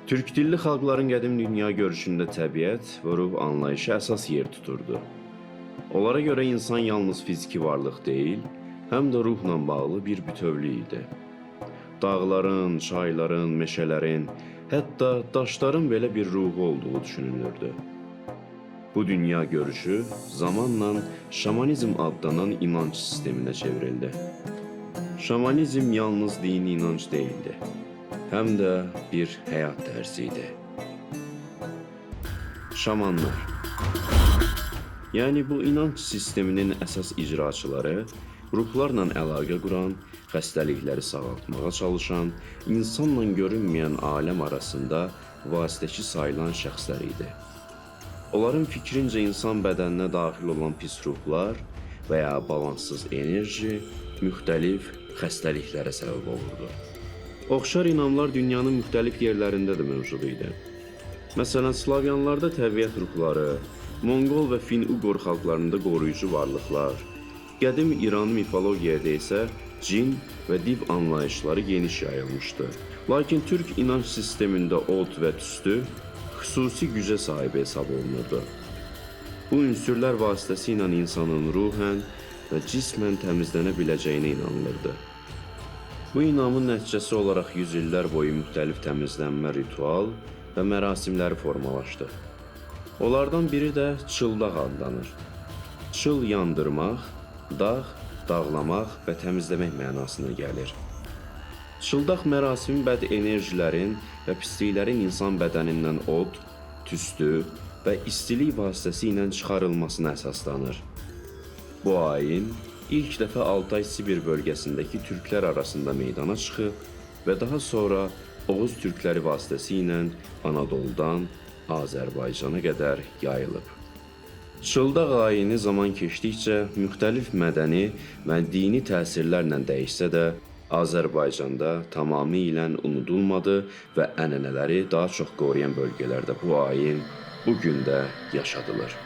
Türk dilli xalqların qədim dünya görüşündə təbiət və ruh anlayışı əsas yer tuturdu. Onlara görə insan yalnız fiziki varlıq deyil, həm də ruhla bağlı bir bütövlük idi. Dağların, çayların, meşələrin, hətta daşların belə bir ruhu olduğu düşünülürdü. Bu dünya görüşü zamanla şamanizm adlanan inanç sisteminə çevrildi. Şamanizm yalnız dini inanç değildi, həm də bir həyat tərzi idi. Şamanlar, yəni bu inanç sisteminin əsas icraçıları, ruhlarla əlaqə quran, xəstəlikləri sağaltmağa çalışan, insanla görünməyən aləm arasında vasitəçi sayılan şəxslər idi. Onların fikrincə insan bədəninə daxil olan pis ruhlar və ya balanssız enerji müxtəlif xəstəliklərə səbəb olurdu. Oxşar inanlar dünyanın müxtəlif yerlərində də mövcud idi. Məsələn, Slavyanlarda təbiət ruhları, Monqol və Fin-Uqor xalqlarında qoruyucu varlıqlar, qədim İran mifologiyada isə cin və div anlayışları geniş yayılmışdı. Lakin Türk inanç sistemində od və tüstü xüsusi gücə sahib hesab olunurdu. Bu ünsürlər vasitəsilə insanın ruhən və cismən təmizlənə biləcəyinə inanılırdı. Bu inamın nəticəsi olaraq yüzillər boyu müxtəlif təmizlənmə ritual və mərasimləri formalaşdı. Onlardan biri də çıldaq adlanır. Çıl yandırmaq, dağ, dağlamaq və təmizləmək mənasına gəlir. Çıldaq mərasimi bəd enerjilərin və pisliklərin insan bədənindən od, tüstü və istilik vasitəsilə çıxarılmasına əsaslanır. Bu ayin ilk dəfə Altay Sibir bölgəsindəki türklər arasında meydana çıxıb və daha sonra Oğuz türkləri vasitəsilə Anadoludan Azərbaycana qədər yayılıb. Çıldaq ayini zaman keçdikcə müxtəlif mədəni və dini təsirlərlə dəyişsə də, Azərbaycanda tamamilə unudulmadı və ənənələri daha çox qoruyan bölgələrdə bu ayin bu gün də yaşadılır.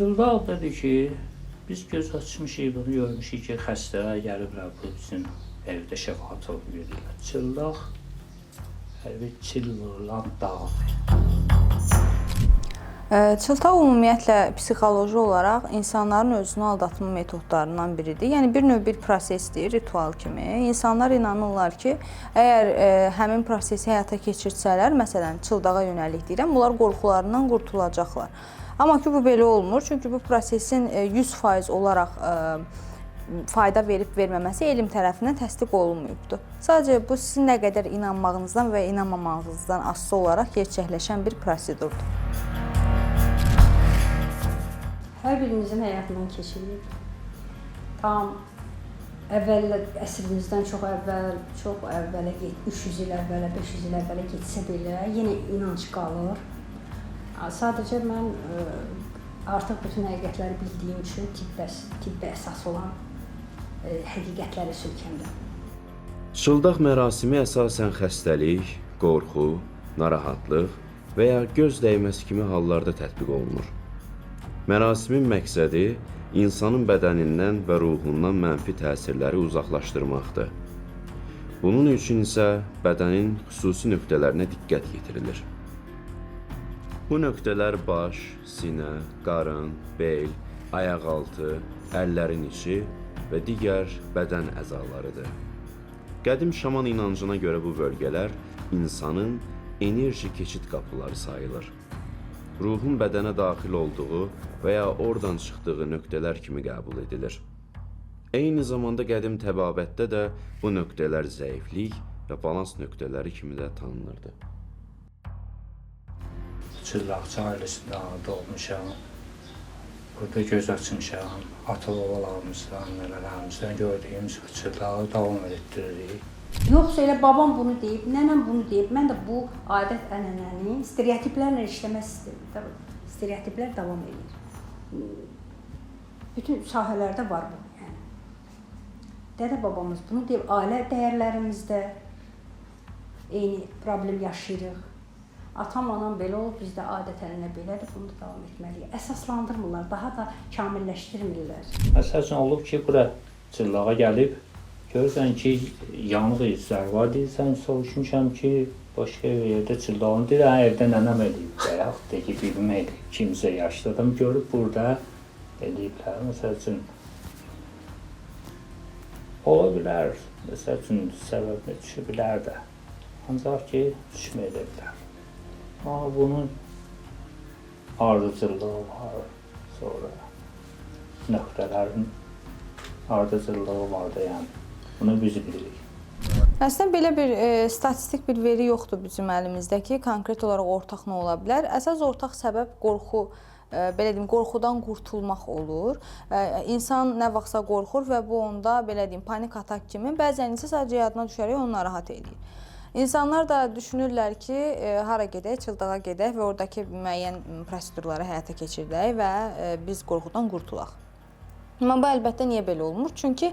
Çıldaq dedi ki, biz göz açmışıq, bunu görmüşük ki, xəstələr gəliblər bu üçün evdə şəfaət olub gedirlər. Çıldaq, bir çil vurulan dağdır. Çıldaq ümumiyyətlə psixoloji olaraq insanların özünü aldatma metodlarından biridir. Yəni bir növ bir prosesdir, ritual kimi. İnsanlar inanırlar ki, əgər həmin prosesi həyata keçirsələr, məsələn, çıldağa yönəlik deyirəm, bunlar qorxularından qurtulacaqlar. Amma ki, bu belə olmur, çünki bu prosesin 100% olaraq fayda verib-verməməsi elm tərəfindən təsdiq olunmuyubdur. Sadəcə bu sizin nə qədər inanmağınızdan və inanmamağınızdan asılı olaraq gerçəkləşən bir prosedurdur. Hər birimizin həyatından keçirik. Tam əsrimizdən çox əvvələ 300 il əvvələ, 500 il əvvələ getsə belə, yenə inanc qalır. Sadəcə mən artıq bütün həqiqətləri bildiyim üçün tibbə əsas olan həqiqətləri sökəndim. Çıldaq mərasimi əsasən xəstəlik, qorxu, narahatlıq və ya göz dəyməsi kimi hallarda tətbiq olunur. Mərasimin məqsədi insanın bədənindən və ruhundan mənfi təsirləri uzaqlaşdırmaqdır. Bunun üçün isə bədənin xüsusi nöqtələrinə diqqət yetirilir. Bu nöqtələr baş, sinə, qarın, bel, ayaqaltı, əllərin içi və digər bədən əzalarıdır. Qədim şaman inancına görə bu bölgələr insanın enerji keçid qapıları sayılır. Ruhun bədənə daxil olduğu və ya oradan çıxdığı nöqtələr kimi qəbul edilir. Eyni zamanda qədim təbabətdə də bu nöqtələr zəiflik və balans nöqtələri kimi də tanınırdı. Çıllaqçı ailəsində anadan olmuşam. Burada göz açmışam. Ata-babalarımızdan, nənələrimizdən gördüyümüz çıllağı davam etdiririk. Yoxsa elə babam bunu deyib, nənəm bunu deyib. Mən də bu adət-ənənəni stereotiplərlə işləmək istəyirəm. Stereotiplər davam edir. Bütün sahələrdə var bu. Yəni. Dədə-babamız bunu deyib, ailə dəyərlərimizdə eyni problem yaşayırıq. Atam, anam belə olub, bizdə adət-ənənə belədir, bunu da davam etməliyik. Əsaslandırmırlar, daha da kamilləşdirmirlər. Məsəl üçün olub ki, bura çıllağa gəlib, görürsən ki, yanıq izlər var, deyirsən, soruşmuşam ki, başqa yerdə çıllağını deyir, evdə nənəm eləyib, və yaxud da ki, bibim eləyib, kimsə yaşlı adam görüb burada eləyiblər, məsəl üçün. Ola bilər, məsəl üçün, səbəbini düşə bilər də, ancaq ki, düşməyə də bilər. Amma bunun ardıcıllığı var, sonra nöqtələrin ardıcıllığı var da, yəni. Bunu biz bilirik. Əslində belə bir statistik bir veri yoxdur bizim əlimizdə ki, konkret olaraq ortaq nə ola bilər. Əsas ortaq səbəb qorxu, belə deyim, qorxudan qurtulmaq olur. İnsan nə vaxtsa qorxur və bu onda belə deyim, panik atak kimi, bəzən isə sadəcə yadına düşərək onu narahat edir. İnsanlar da düşünürlər ki, hara gedək, çıldığa gedək və oradakı müəyyən prosedurları həyata keçirdək və biz qorxudan qurtulaq. Amma bu əlbəttə niyə belə olmur? Çünki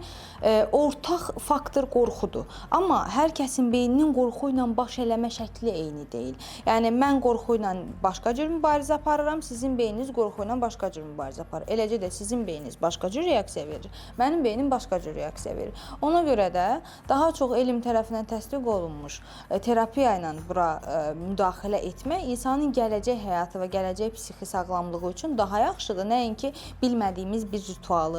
ortaq faktor qorxudur. Amma hər kəsin beyninin qorxu ilə baş eləmə şəkli eyni deyil. Yəni mən qorxu ilə başqa cür mübarizə aparıram, sizin beyniniz qorxu ilə başqa cür mübarizə aparır. Eləcə də sizin beyniniz başqa cür reaksiya verir, mənim beynim başqa cür reaksiya verir. Ona görə də daha çox elm tərəfindən təsdiq olunmuş terapiya ilə bura müdaxilə etmək insanın gələcək həyatı və gələcək psixi sağlamlığı üçün daha yaxşıdır. Nəinki bilmədiyimiz bir ritualı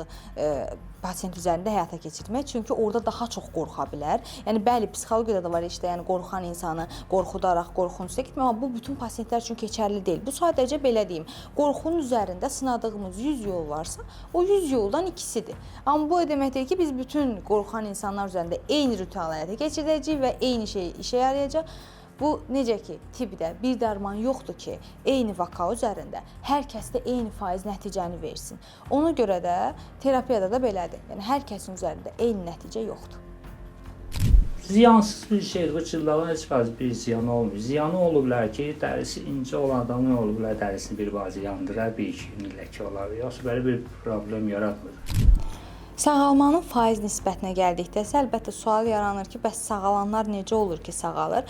pasient üzərində həyata keçirmək. Çünki orada daha çox qorxa bilər. Yəni bəli, psixologiyada da var işte, yəni qorxan insanı qorxudaraq qorxunun üstə getmək, amma bu bütün pasientlər üçün keçərli deyil. Bu sadəcə belə deyim, qorxunun üzərində sınadığımız 100 yol varsa, o 100 yoldan ikisidir. Amma bu demək deyil ki, biz bütün qorxan insanlar üzərində eyni ritual həyata keçirdəcəyik və eyni şey işə yarayacaq. Bu necə ki, tibbdə bir dərman yoxdur ki, eyni vaka üzərində hər kəsdə eyni faiz nəticəni versin. Ona görə də terapiyada da belədir. Yəni hər kəsin üzərində eyni nəticə yoxdur. Ziyansız bir şeydir, bu çıllağın heç bir ziyanı olmuyor. Ziyanı olur bilər ki, dərisi incə olan adamın olur bilər, dərisini bir bazı yandırar, bir iki gün ləkə olar. Yoxsa belə bir problem yaratmır. Sağalmanın faiz nisbətinə gəldikdə isə əlbəttə sual yaranır ki, bəs sağalanlar necə olur ki, sağalır?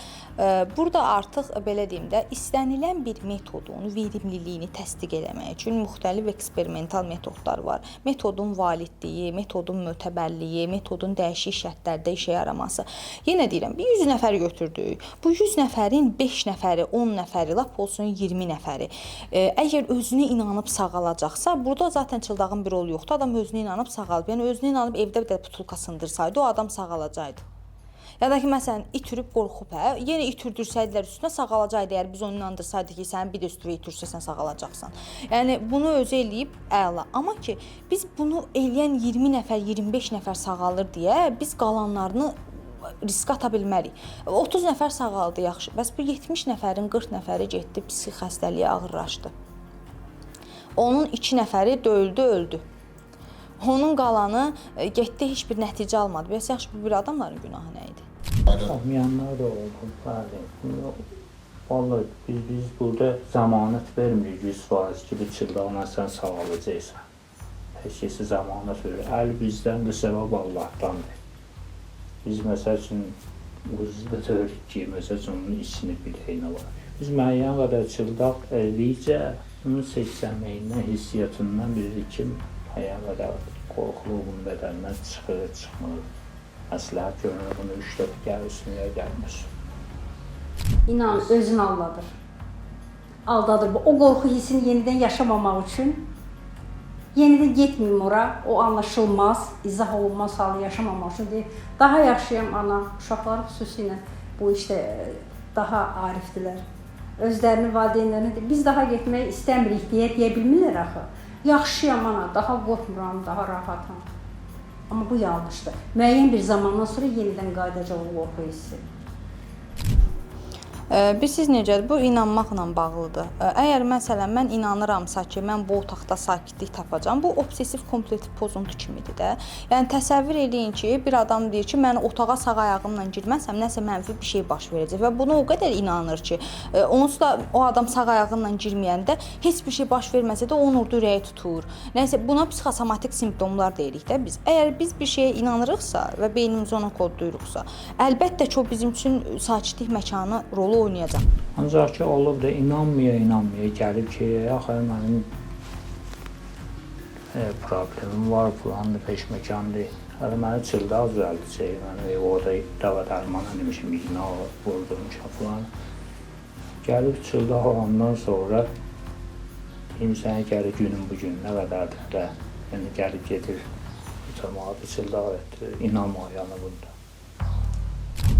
Burada artıq belə deyim də, istənilən bir metodun verimliliyini təsdiq etmək üçün müxtəlif eksperimental metodlar var. Metodun validliyi, metodun mötəbərliyi, metodun dəyişik şərtlərdə işə yaraması. Yenə deyirəm, bir 100 nəfər götürdük. Bu 100 nəfərin 5 nəfəri, 10 nəfəri, lap olsun 20 nəfəri. Əgər özünə inanıb sağalacaqsa, burada zaten çıldağın bir rolu yoxdur. Adam özünə inanıb sağalıb. Yəni özünə inanıb evdə bir də putulka sındırsaydı, o adam sağalacaqdı. Ya da ki, məsələn, itürüb qorxub, yenə itürdürsəydilər üstünə sağalacaqdı. Əgər biz onu inandırsaydı ki, sən bir də üstünə itürsə, sən sağalacaqsan. Yəni, bunu özü eləyib əla. Amma ki, biz bunu eləyən 20 nəfər, 25 nəfər sağalır deyə, biz qalanlarını risk ata bilmərik. 30 nəfər sağaldı, yaxşı. Bəs bu 70 nəfərin 40 nəfəri getdi, psixi xəstəliyə ağırlaşdı. Onun 2 nəfəri döyüldü, öldü. Onun qalanı getdi, heç bir nəticə almadı. Bəs yaxşı, bu bir adamların günahı nə idi? Olmayanlar da oldu, bəli. Vallahi biz burada zəmanət vermirik 100% ki, bir çıldağına sən sağalacaqsan. Heç kəsə zəmanət verir. Əl bizdəndir, səbəb Allahdandır. Biz məsəl üçün uzda deyirik ki, məsəl üçün onun içini biləyinə var. Biz müəyyən qədər çıldaq eləyicə, onun seçsənməyindən, hissiyyatından bilirik ki, müəyyən qədər qorxuluğun bədəndən çıxır, çıxmır. Məsləhət görünür, bunu 3-4 gəlirsin, ya gəlmir. İnan, özünü aldadır. Aldadır. O qorxu hissini yenidən yaşamamaq üçün yenidən getməyim ora, o anlaşılmaz, izah olunmaz halı yaşamamaq üçün deyir. Daha yaxşıyam ana, uşaqlar xüsusilə bu işdə daha arifdirlər. Özlərini, valideynlərini deyir, biz daha getmək istəmirik deyə bilmirlər axı. Yaxşıyam ana, daha qorxmuram, daha rahatam. Amma bu yanlışdır. Müəyyən bir zamandan sonra yenidən qayıdacaq o qorxu hissi. Bilirsiniz necədir? Bu inanmaqla bağlıdır. Əgər məsələn mən inanıramsa ki, mən bu otaqda sakitlik tapacağam, bu obsessiv kompulsiv pozuntu kimidir də. Yəni təsəvvür eləyin ki, bir adam deyir ki, mən otağa sağ ayağımla girməsəm nəsə mənfi bir şey baş verəcək və buna o qədər inanır ki, onsuz da o adam sağ ayağıyla girməyəndə heç bir şey baş verməsə də onun orada ürəyi tutur. Nəsə buna psixosomatik simptomlar deyirik də biz. Əgər biz bir şeyə inanırıqsa və beynimiz ona kodlayırıqsa, əlbəttə ki, o bizim üçün sakitlik məkanı rolu oynayacaq. Ancaq ki, olub da inanmaya gəlib ki, axı mənim problemim var, falandır, peşməkandır. Hələ məni çılda düzəldəcək, mən orada dava dərman eləmişim, iğna vurdurmuşam falan. Gəlib çılda olandan sonra deyim sənə gəlir günün bugün, nə qədərdir də, yəni gəlib gedir, mütəmadi çılda etdir, inanmayanı bunda.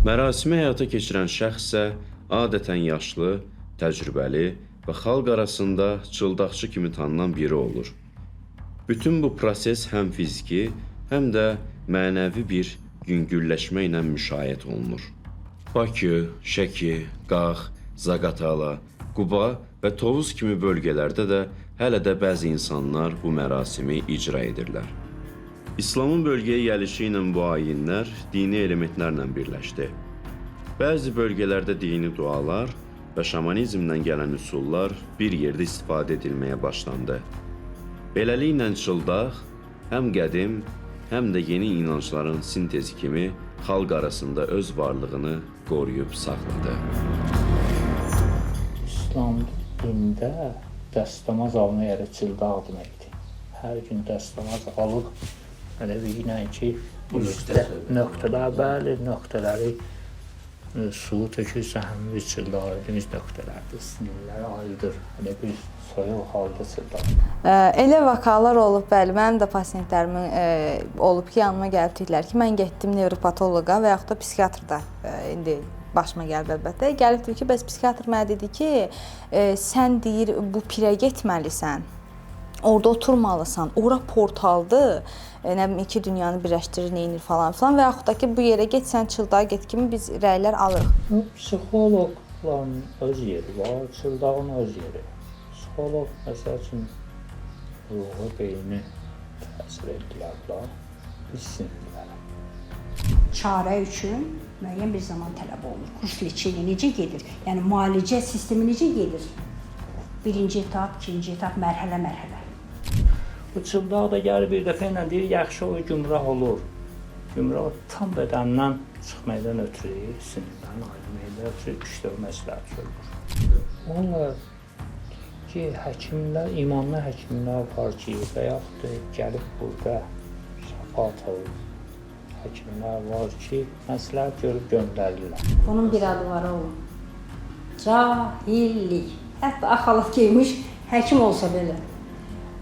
Mərasimi həyata keçirən şəxs isə adətən yaşlı, təcrübəli və xalq arasında çıldaqçı kimi tanınan biri olur. Bütün bu proses həm fiziki, həm də mənəvi bir yüngülləşmə ilə müşahidə olunur. Bakı, Şəki, Qax, Zaqatala, Quba və Tovuz kimi bölgələrdə də hələ də bəzi insanlar bu mərasimi icra edirlər. İslamın bölgəyə gəlişi ilə bu ayinlər dini elementlərlə birləşdi. Bəzi bölgələrdə dini dualar və şamanizmdən gələn üsullar bir yerdə istifadə edilməyə başlandı. Beləliklə çıldaq həm qədim, həm də yeni inancların sintezi kimi xalq arasında öz varlığını qoruyub saxladı. İslam dində dəstəmaz alma yeri çıldaq deməkdir. Hər gün dəstəmaz alıb, elə bilginən ki, nöqtələr, bəli, nöqtələri su tökürsə həmin bir çıldaq dediyimiz nöqtələrdir, sinirlər ayrıdır, elə bir soyuq halda çıldaq. Elə vakalar olub, bəli, mənim də pasientlərimin olub ki, yanıma gəlib dedilər ki, mən getdim nevropatoloqa və yaxud da psixiatrda indi başıma gəlib əlbəttə. Gəlib dedi ki, bəs psixiatr mənə dedi ki, sən deyir bu pirə getməlisən, orada oturmalısan, ora portaldır, nə bilim, iki dünyanı birləşdirir, neynir falan filan və yaxud da ki, bu yerə get, sən çıldağa get kimi biz rəylər alırıq. Psixoloqların öz yeri var, çıldağın öz yeri. Psixoloq, məsəl üçün, ruhu, beyni təsir etdilərlər, bilsinlər. Çarə üçün müəyyən bir zaman tələb olunur. Kurs leczeniya necə gedir? Yəni müalicə sistemi necə gedir? Birinci etap, ikinci etap, mərhələ-mərhələ. Bu çıldaq da gəlir bir dəfə ilə deyir, yaxşı o gümrah olur. Gümrah tam bədəndən çıxmaydan ötürü, sinirdən ayrılmaydan ötürü 3-4 məsləhət görülür. Onlar ki, həkimlər, imanlı həkimlər var ki, və yaxud da gəlib burada şəfaət alır. Həkimlər var ki, məsləhət görüb göndərirlər. Bunun bir adı var oğlum. Cahillik. Hətta axalat geymiş həkim olsa belə.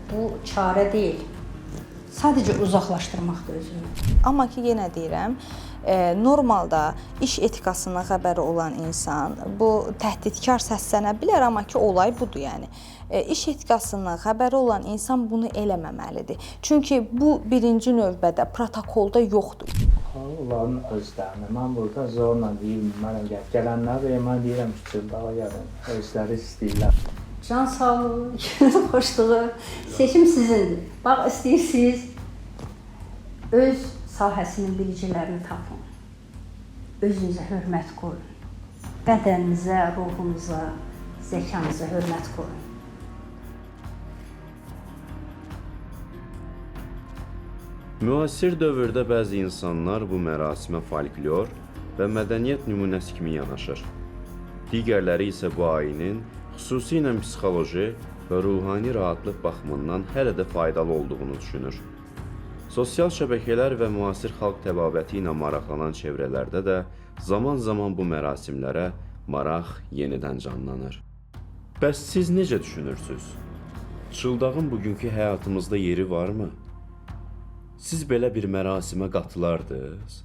Bu çarə deyil. Sadəcə uzaqlaşdırmaqdır özünü. Amma ki, yenə deyirəm, normalda iş etikasından xəbəri olan insan, bu təhdidkar səslənə bilər, amma ki, olay budur yəni. İş etikasından xəbəri olan insan bunu eləməməlidir. Çünki bu birinci növbədə protokolda yoxdur. Onların özlərini, mən burada zorla deyim, mənə gələnlər və mən deyirəm ki, çıldağa gəlin, özləri istəyirlər. Can sağlığı, günün xoşluğu, seçim sizindir. Bax, istəyirsiniz, öz sahəsinin bilicilərini tapın. Özünüzə hörmət qoyun. Bədəninizə, ruhunuza, zəkanıza hörmət qoyun. Müasir dövrdə bəzi insanlar bu mərasimə folklor və mədəniyyət nümunəsi kimi yanaşır. Digərləri isə bu ayinin xüsusilə psixoloji və ruhani rahatlıq baxımından hələ də faydalı olduğunu düşünür. Sosial şəbəkələr və müasir xalq təbabəti ilə maraqlanan çevrələrdə də zaman-zaman bu mərasimlərə maraq yenidən canlanır. Bəs siz necə düşünürsünüz? Çıldağın bugünkü həyatımızda yeri varmı? Siz belə bir mərasimə qatılardınız?